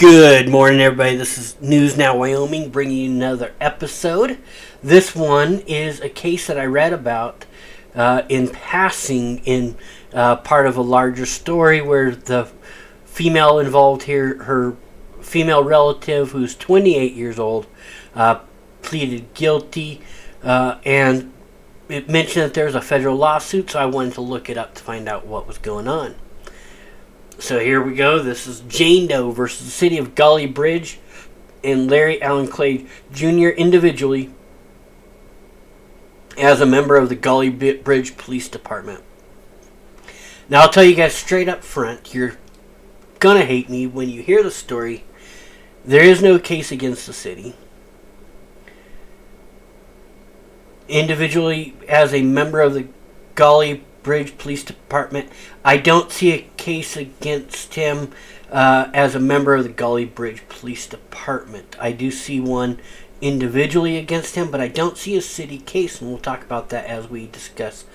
Good morning, everybody. This is News Now Wyoming, bringing you another episode. This one is a case that I read about in passing in part of a larger story where the female involved here, her female relative who's 28 years old, pleaded guilty, and it mentioned that there's a federal lawsuit, so I wanted to look it up to find out what was going on. So here we go. This is Jane Doe versus the City of Gauley Bridge and Larry Allen Clay Jr. individually as a member of the Gauley Bridge Police Department. Now I'll tell you guys straight up front, you're gonna hate me when you hear the story. There is no case against the city. Individually, as a member of the Gauley Bridge Police Department, I don't see a case against him as a member of the Gauley Bridge Police Department. I do see one individually against him, but I don't see a city case, and we'll talk about that as we discuss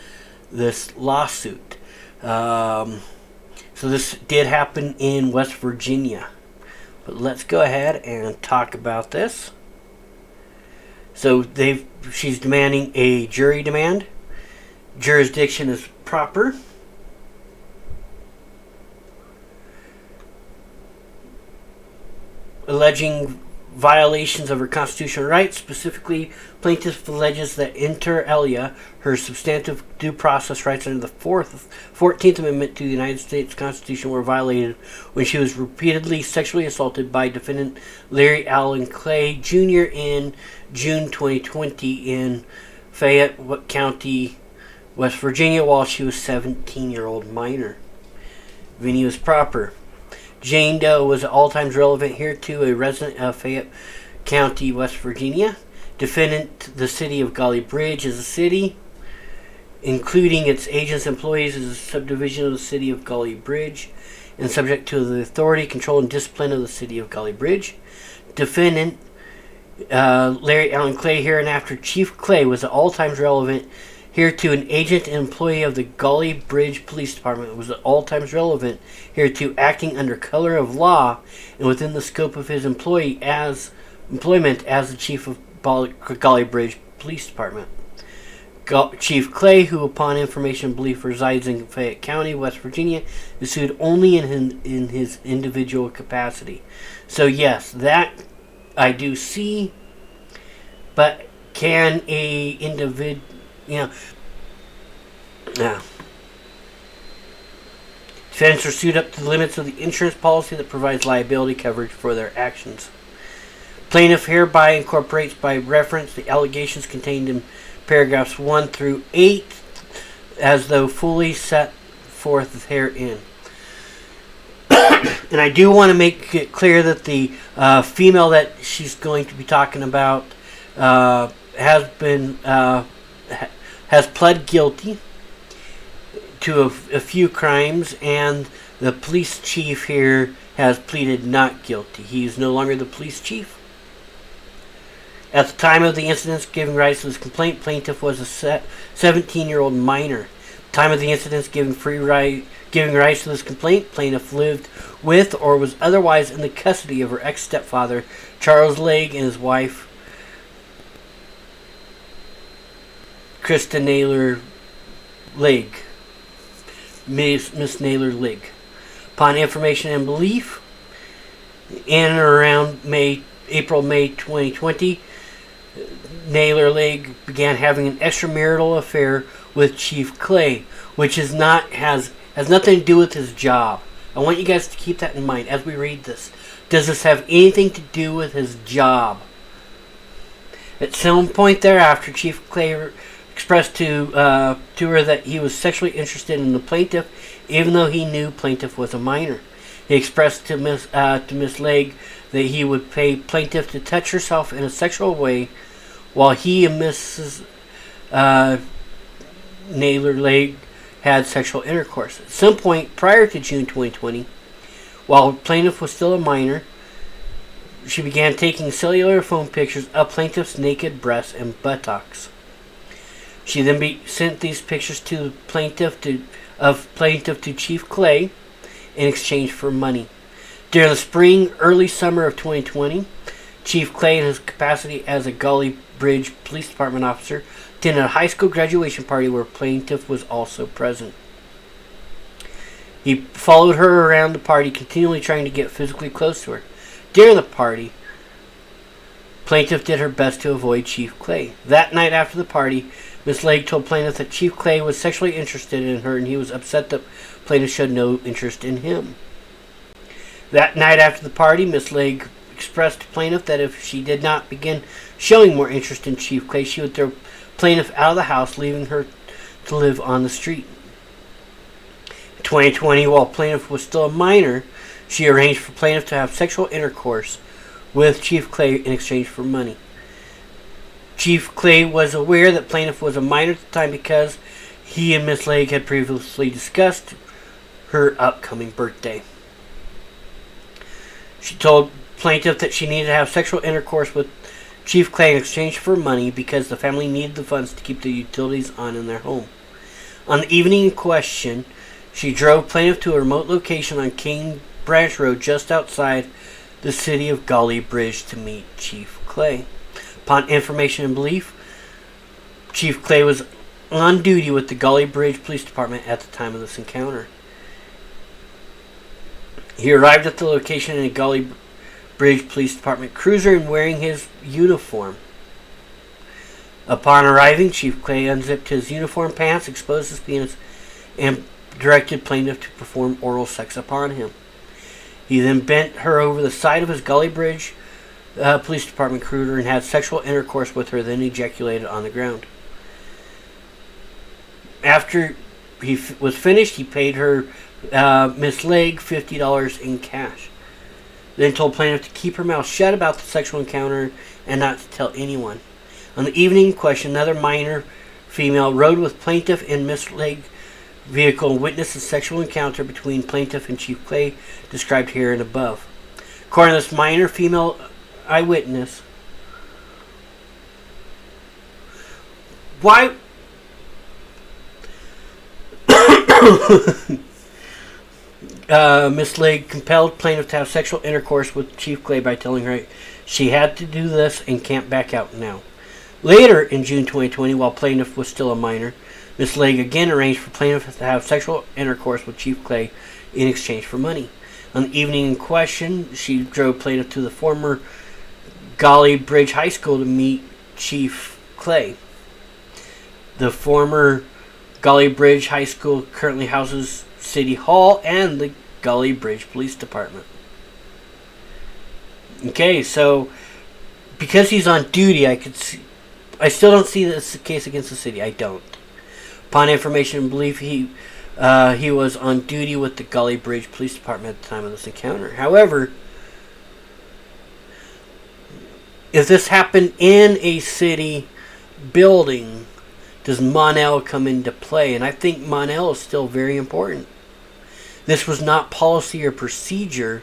this lawsuit. So this did happen in West Virginia. But let's go ahead and talk about this. So she's demanding a jury demand. Jurisdiction is proper. Alleging violations of her constitutional rights. Specifically, plaintiff alleges that inter alia, her substantive due process rights under the 14th Amendment to the United States Constitution were violated when she was repeatedly sexually assaulted by defendant Larry Allen Clay Jr. in June 2020 in Fayette County, West Virginia, while she was a 17-year-old minor. Venue is proper. Jane Doe was at all times relevant here to a resident of Fayette County, West Virginia. Defendant, the City of Gauley Bridge, is a city, including its agents and employees, is a subdivision of the City of Gauley Bridge and subject to the authority, control, and discipline of the City of Gauley Bridge. Defendant, Larry Allen Clay, hereinafter Chief Clay, was at all times relevant here to an agent and employee of the Gauley Bridge Police Department, was at all times relevant here to acting under color of law and within the scope of his employment as the chief of Gauley Bridge Police Department. Chief Clay, who upon information and belief resides in Fayette County, West Virginia, is sued only in his individual capacity. So yes, that I do see, but can a individual, defendants are sued up to the limits of the insurance policy that provides liability coverage for their actions. Plaintiff hereby incorporates by reference the allegations contained in paragraphs 1 through 8 as though fully set forth herein. And I do want to make it clear that the female that she's going to be talking about has pled guilty to a few crimes, and the police chief here has pleaded not guilty. He is no longer the police chief. At the time of the incidents giving rise to this complaint, plaintiff was a 17-year-old minor. At the time of the incidents giving rise to this complaint, plaintiff lived with or was otherwise in the custody of her ex-stepfather, Charles Legg, and his wife, Krista Naylor Legg. Miss Naylor Legg. Upon information and belief, in and around April-May 2020, Naylor Legg began having an extramarital affair with Chief Clay, which has nothing to do with his job. I want you guys to keep that in mind as we read this. Does this have anything to do with his job? At some point thereafter, Chief Clay expressed to her that he was sexually interested in the plaintiff, even though he knew plaintiff was a minor. He expressed to Miss Legg that he would pay plaintiff to touch herself in a sexual way while he and Mrs. Naylor Legg had sexual intercourse. At some point prior to June 2020, while plaintiff was still a minor, she began taking cellular phone pictures of plaintiff's naked breasts and buttocks. She then sent these pictures to plaintiff to Chief Clay in exchange for money. During the spring, early summer of 2020, Chief Clay, in his capacity as a Gauley Bridge Police Department officer, attended a high school graduation party where plaintiff was also present. He followed her around the party, continually trying to get physically close to her. During the party, plaintiff did her best to avoid Chief Clay. That night after the party, Miss Legg told plaintiff that Chief Clay was sexually interested in her, and he was upset that plaintiff showed no interest in him. That night after the party, Miss Legg expressed to plaintiff that if she did not begin showing more interest in Chief Clay, she would throw plaintiff out of the house, leaving her to live on the street. In 2020, while plaintiff was still a minor, she arranged for plaintiff to have sexual intercourse with Chief Clay in exchange for money. Chief Clay was aware that plaintiff was a minor at the time because he and Miss Legg had previously discussed her upcoming birthday. She told plaintiff that she needed to have sexual intercourse with Chief Clay in exchange for money because the family needed the funds to keep the utilities on in their home. On the evening in question, she drove plaintiff to a remote location on King Branch Road just outside the city of Gauley Bridge to meet Chief Clay. Upon information and belief, Chief Clay was on duty with the Gauley Bridge Police Department at the time of this encounter. He arrived at the location in a Gauley Bridge Police Department cruiser and wearing his uniform. Upon arriving, Chief Clay unzipped his uniform pants, exposed his penis, and directed plaintiff to perform oral sex upon him. He then bent her over the side of his Gauley Bridge Police Department cruiser and had sexual intercourse with her, then ejaculated on the ground. After he was finished, he paid her, Miss Legg, $50 in cash. Then told plaintiff to keep her mouth shut about the sexual encounter and not to tell anyone. On the evening in question, another minor female rode with plaintiff in Miss Legg vehicle and witnessed a sexual encounter between plaintiff and Chief Clay, described here and above. According to this minor female eyewitness, why Miss Legg compelled plaintiff to have sexual intercourse with Chief Clay by telling her she had to do this and can't back out now. Later in June 2020, while plaintiff was still a minor, Miss Legg again arranged for plaintiff to have sexual intercourse with Chief Clay in exchange for money. On the evening in question, she drove plaintiff to the former Gauley Bridge High School to meet Chief Clay. The former Gauley Bridge High School currently houses City Hall and the Gauley Bridge Police Department. Okay, so because he's on duty, I still don't see this case against the city. I don't. Upon information and belief, he was on duty with the Gauley Bridge Police Department at the time of this encounter. However, if this happened in a city building, does Monell come into play? And I think Monell is still very important. This was not policy or procedure.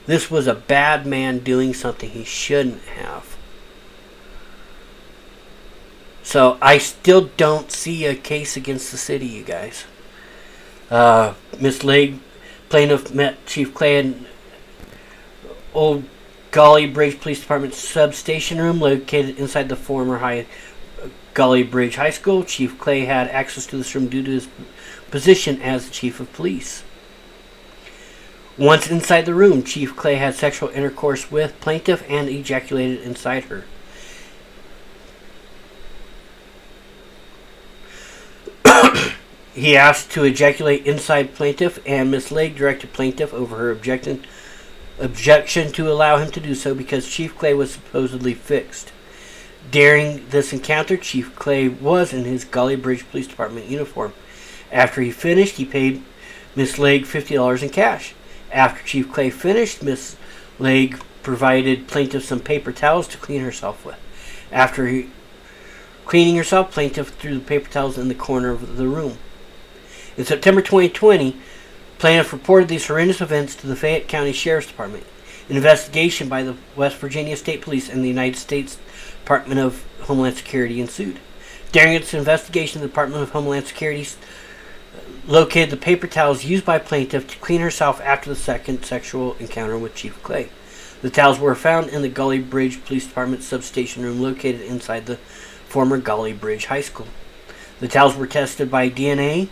This was a bad man doing something he shouldn't have. So I still don't see a case against the city, you guys. Miss Legg, plaintiff met Chief Clay in Old Gauley Bridge Police Department substation room located inside the former Gauley Bridge High School. Chief Clay had access to this room due to his position as the chief of police. Once inside the room, Chief Clay had sexual intercourse with plaintiff and ejaculated inside her. He asked to ejaculate inside plaintiff, and Miss Legg directed plaintiff over her objection to allow him to do so because Chief Clay was supposedly fixed. During this encounter, Chief Clay was in his Gauley Bridge Police Department uniform. After he finished, he paid Miss Legg $50 in cash. After Chief Clay finished, Miss Legg provided plaintiff some paper towels to clean herself with. After cleaning herself, plaintiff threw the paper towels in the corner of the room. In September 2020, plaintiff reported these horrendous events to the Fayette County Sheriff's Department. An investigation by the West Virginia State Police and the United States Department of Homeland Security ensued. During its investigation, the Department of Homeland Security located the paper towels used by plaintiff to clean herself after the second sexual encounter with Chief Clay. The towels were found in the Gauley Bridge Police Department substation room located inside the former Gauley Bridge High School. The towels were tested by DNA.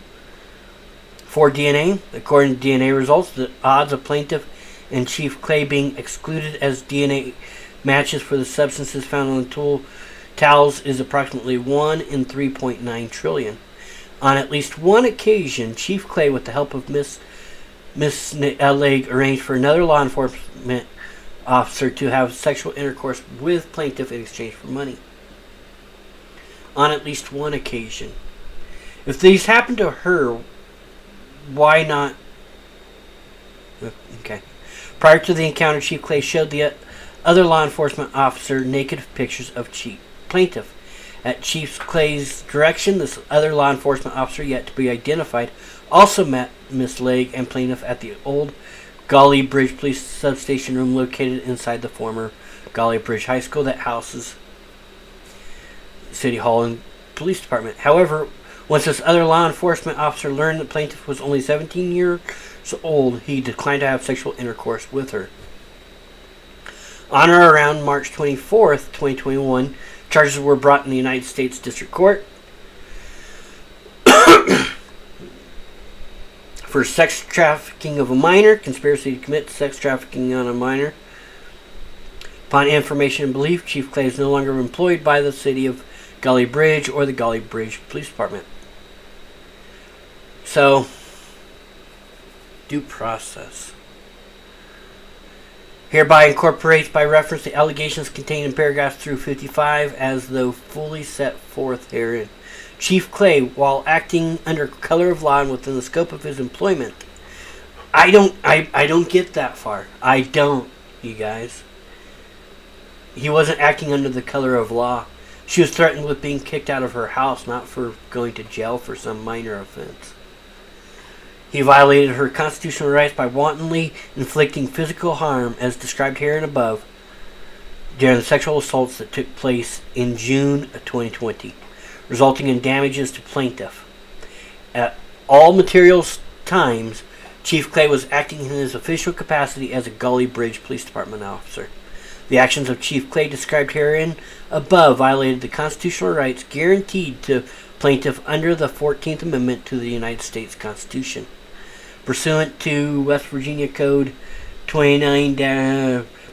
According to DNA results, the odds of plaintiff and Chief Clay being excluded as DNA matches for the substances found on the towels is approximately 1 in 3.9 trillion. On at least one occasion, Chief Clay, with the help of Miss Legg, arranged for another law enforcement officer to have sexual intercourse with plaintiff in exchange for money. On at least one occasion. If these happened to her, why not? Okay. Prior to the encounter, Chief Clay showed the other law enforcement officer naked pictures of plaintiff. At Chief Clay's direction, this other law enforcement officer, yet to be identified, also met Miss Legg and plaintiff at the old Gauley Bridge Police substation room located inside the former Gauley Bridge High School that houses City Hall and Police Department. However, once this other law enforcement officer learned the plaintiff was only 17 years old, he declined to have sexual intercourse with her. On or around March 24th, 2021, charges were brought in the United States District Court for sex trafficking of a minor, conspiracy to commit sex trafficking on a minor. Upon information and belief, Chief Clay is no longer employed by the city of Gauley Bridge or the Gauley Bridge Police Department. So, due process. Hereby incorporates by reference the allegations contained in paragraphs through 55 as though fully set forth herein. Chief Clay, while acting under color of law and within the scope of his employment. I don't get that far. I don't, you guys. He wasn't acting under the color of law. She was threatened with being kicked out of her house, not for going to jail for some minor offense. He violated her constitutional rights by wantonly inflicting physical harm, as described here and above, during the sexual assaults that took place in June of 2020, resulting in damages to plaintiff. At all material times, Chief Clay was acting in his official capacity as a Gauley Bridge Police Department officer. The actions of Chief Clay described herein above violated the constitutional rights guaranteed to plaintiff under the 14th Amendment to the United States Constitution. Pursuant to West Virginia Code 29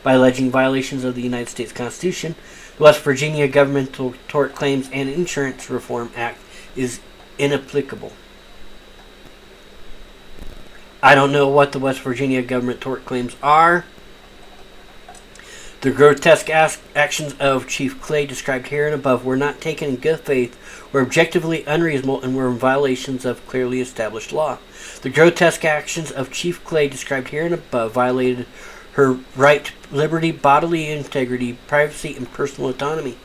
by alleging violations of the United States Constitution, the West Virginia Governmental Tort Claims and Insurance Reform Act is inapplicable. I don't know what the West Virginia government tort claims are. The grotesque actions of Chief Clay described here and above were not taken in good faith, were objectively unreasonable, and were in violations of clearly established law. The grotesque actions of Chief Clay described here and above violated her right to liberty, bodily integrity, privacy, and personal autonomy.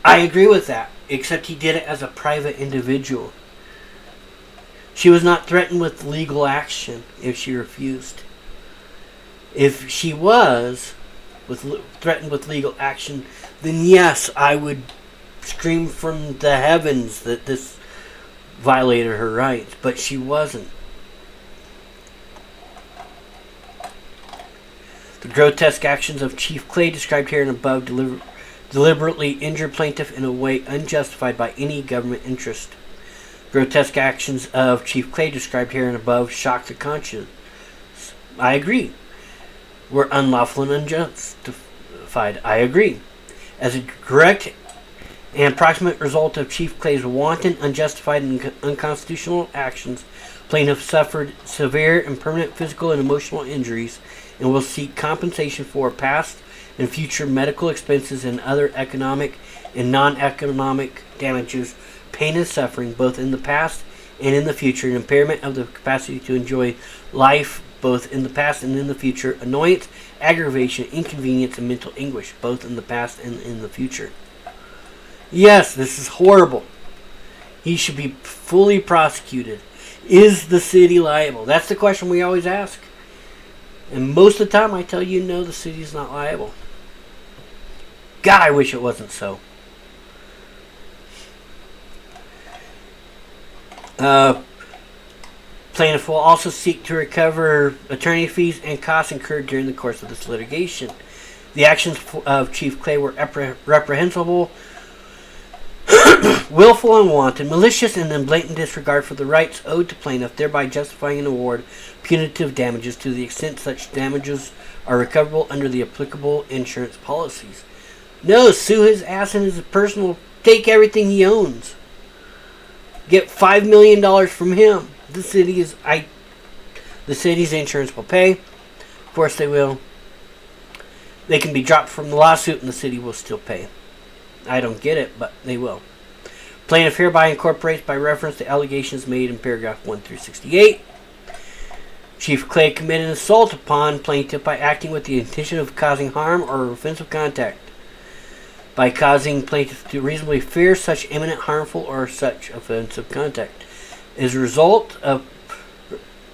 I agree with that, except he did it as a private individual. She was not threatened with legal action if she refused. If she was threatened with legal action, then yes, I would scream from the heavens that this violated her rights, but she wasn't. The grotesque actions of Chief Clay described here and above deliberately injured plaintiff in a way unjustified by any government interest. Grotesque actions of Chief Clay described here and above shocked the conscience. I agree. Were unlawful and unjustified. I agree. As a direct and proximate result of Chief Clay's wanton, unjustified, and unconstitutional actions, plaintiff suffered severe and permanent physical and emotional injuries and will seek compensation for past and future medical expenses and other economic and non-economic damages, pain and suffering, both in the past and in the future, and impairment of the capacity to enjoy life, both in the past and in the future, annoyance, aggravation, inconvenience, and mental anguish, both in the past and in the future. Yes, this is horrible. He should be fully prosecuted. Is the city liable? That's the question we always ask. And most of the time I tell you, no, the city's not liable. God, I wish it wasn't so. Plaintiff will also seek to recover attorney fees and costs incurred during the course of this litigation. The actions of Chief Clay were reprehensible, willful and wanton, malicious, and in blatant disregard for the rights owed to plaintiff, thereby justifying an award of punitive damages to the extent such damages are recoverable under the applicable insurance policies. No, sue his ass in his personal, take everything he owns. Get $5 million from him. The city's insurance will pay. Of course they will. They can be dropped from the lawsuit and the city will still pay. I don't get it, but they will. Plaintiff hereby incorporates by reference the allegations made in paragraph 1 through 68. Chief Clay committed assault upon plaintiff by acting with the intention of causing harm or offensive contact, by causing plaintiff to reasonably fear such imminent harmful or such offensive contact. As a result of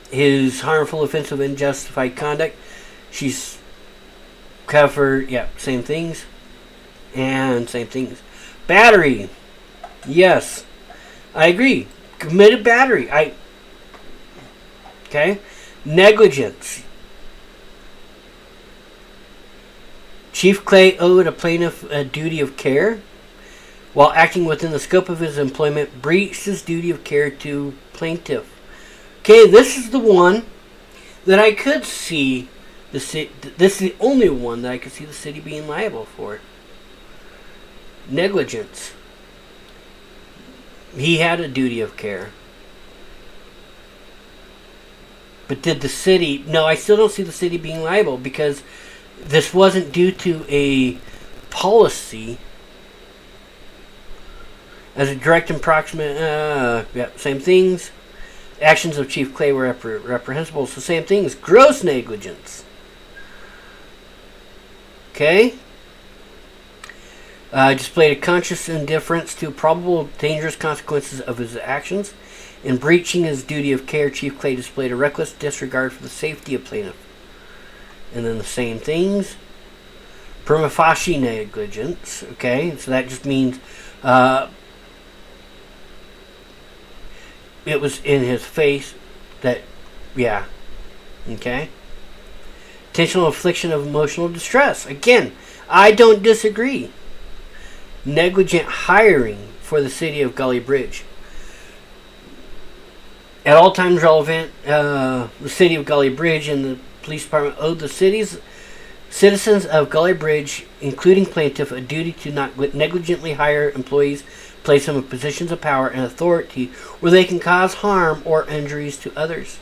his harmful, offensive, and unjustified conduct, she's covered, same things, and same things. Battery. Yes, I agree. Committed battery. Okay. Negligence. Chief Clay owed a plaintiff a duty of care. While acting within the scope of his employment, breached his duty of care to plaintiff. Okay, this is the one that I could see the city. This is the only one that I could see the city being liable for. Negligence. He had a duty of care. But did the city... No, I still don't see the city being liable because this wasn't due to a policy. As a direct and proximate... same things. Actions of Chief Clay were reprehensible. So same things. Gross negligence. Okay? Displayed a conscious indifference to probable dangerous consequences of his actions. In breaching his duty of care, Chief Clay displayed a reckless disregard for the safety of plaintiff. And then the same things. Prima facie negligence. Okay, so that just means it was in his face that, okay. Intentional infliction of emotional distress. Again, I don't disagree. Negligent hiring for the city of Gauley Bridge. At all times relevant, the city of Gauley Bridge and the police department owed the city's citizens of Gauley Bridge, including plaintiff, a duty to not negligently hire employees, place them in positions of power and authority where they can cause harm or injuries to others.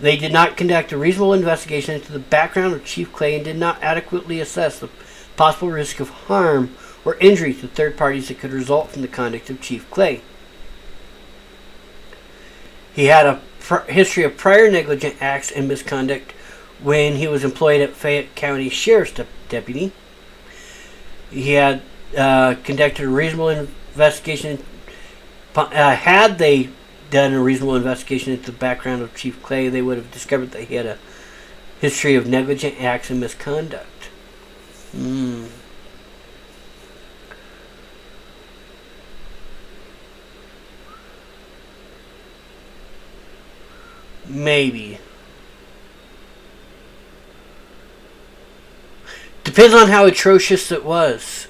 They did not conduct a reasonable investigation into the background of Chief Clay and did not adequately assess the possible risk of harm or injury to third parties that could result from the conduct of Chief Clay. He had a history of prior negligent acts and misconduct when he was employed at Fayette County Sheriff's Deputy. He had conducted a reasonable investigation. Had they done a reasonable investigation into the background of Chief Clay, they would have discovered that he had a history of negligent acts and misconduct. Maybe. Depends on how atrocious it was.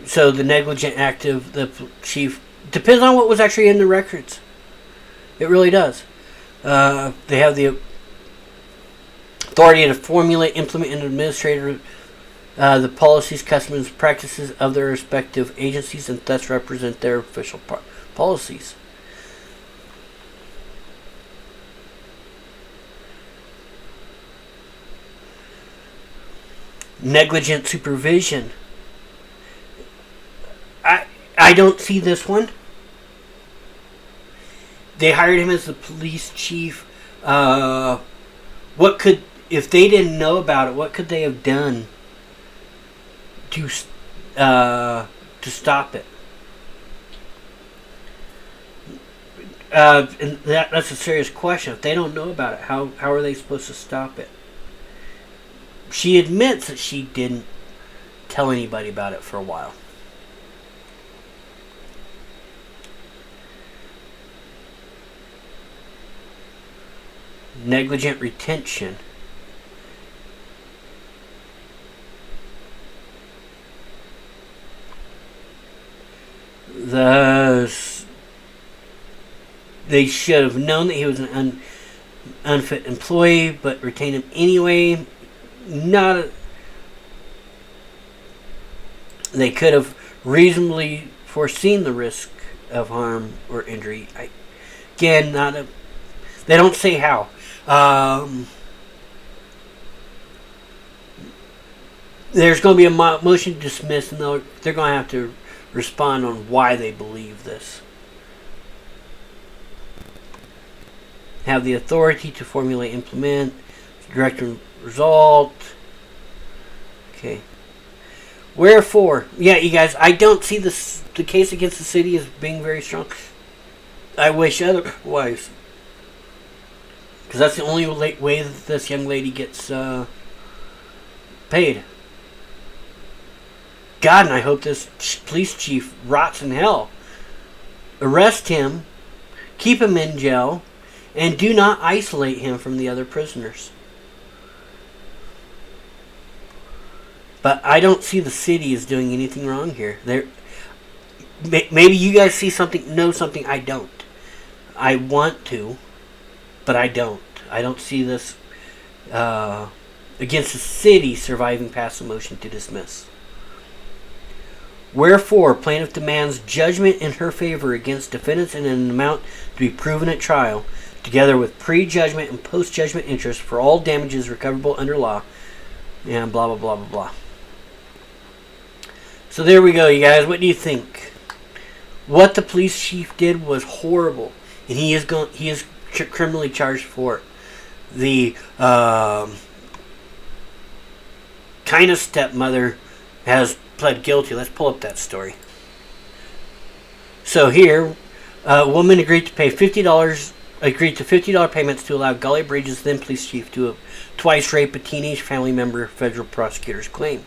So the negligent act of the chief depends on what was actually in the records. It really does. They have the authority to formulate, implement, and administrate the policies, customs, practices of their respective agencies, and thus represent their official policies. Negligent supervision. I don't see this one. They hired him as the police chief. What could, if they didn't know about it, what could they have done to stop it? And that's a serious question. If they don't know about it, how are they supposed to stop it? She admits that she didn't tell anybody about it for a while. Negligent retention. They should have known that he was an unfit employee, but retained him anyway. They could have reasonably foreseen the risk of harm or injury. They don't say how. There's going to be a motion to dismiss, and they're going to have to respond on why they believe this. Have the authority to formulate, implement, direct result. Okay. Wherefore, yeah, you guys, I don't see the case against the city as being very strong. I wish otherwise. Because that's the only way that this young lady gets paid. God, and I hope this police chief rots in hell. Arrest him, keep him in jail, and do not isolate him from the other prisoners. But I don't see the city as doing anything wrong here. Maybe you guys know something I don't. I want to, but I don't. I don't see this against the city surviving past the motion to dismiss. Wherefore, plaintiff demands judgment in her favor against defendants in an amount to be proven at trial, together with pre-judgment and post-judgment interest for all damages recoverable under law, and blah, blah, blah, blah, blah. So there we go, you guys. What do you think? What the police chief did was horrible, and he is criminally charged for it. The kind of stepmother has pled guilty. Let's pull up that story. So here, a woman agreed to $50 payments to allow Gauley Bridge's then police chief to twice rape a teenage family member, federal prosecutors claim.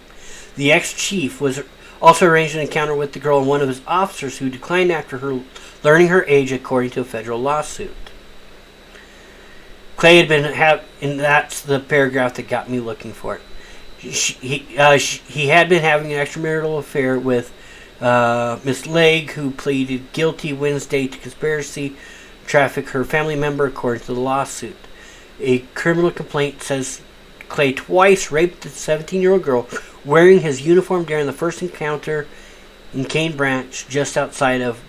The ex-chief was also arranged an encounter with the girl and one of his officers, who declined after her learning her age, according to a federal lawsuit. Clay had been and that's the paragraph that got me looking for it. He had been having an extramarital affair with Miss Legg, who pleaded guilty Wednesday to conspiracy to traffic her family member, according to the lawsuit. A criminal complaint says Clay twice raped the 17-year-old girl wearing his uniform during the first encounter in Cane Branch, just outside of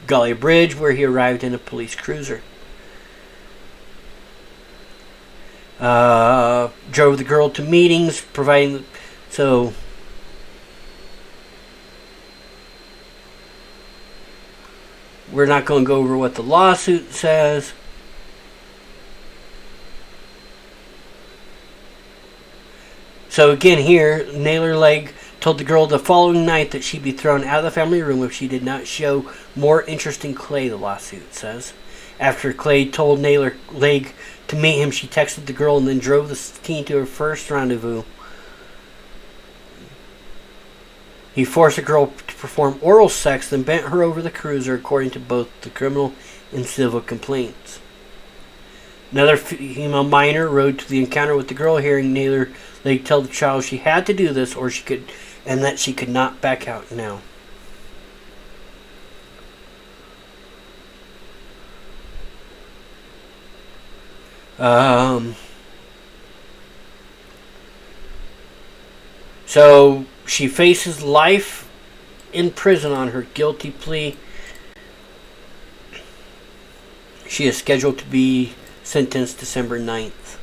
Gauley Bridge, where he arrived in a police cruiser. Drove the girl to meetings, providing... So... We're not going to go over what the lawsuit says. So again here, Naylor Legg told the girl the following night that she'd be thrown out of the family room if she did not show more interest in Clay, the lawsuit says. After Clay told Naylor Legg to meet him, she texted the girl and then drove the teen to her first rendezvous. He forced the girl to perform oral sex, then bent her over the cruiser, according to both the criminal and civil complaints. Another female minor rode to the encounter with the girl, hearing Naylor Legg tell the child she had to do this, and that she could not back out now. So she faces life in prison on her guilty plea. She is scheduled to be sentenced December 9th.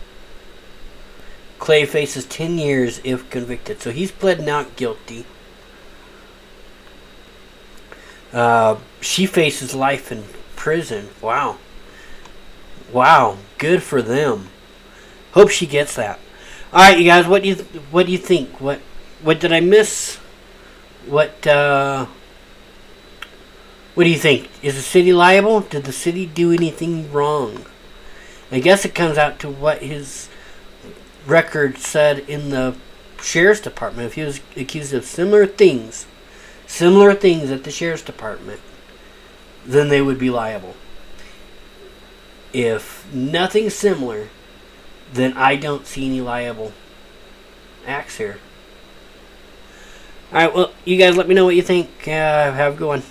Clay faces 10 years if convicted. So he's pled not guilty. She faces life in prison. Wow. Wow. Good for them. Hope she gets that. Alright, you guys, what do you think? What did I miss? What do you think? Is the city liable? Did the city do anything wrong? I guess it comes out to what his record said in the sheriff's department, if he was accused of similar things at the sheriff's department, then they would be liable. If nothing similar, then I don't see any liable acts here. Alright, well, you guys let me know what you think. Have a good one.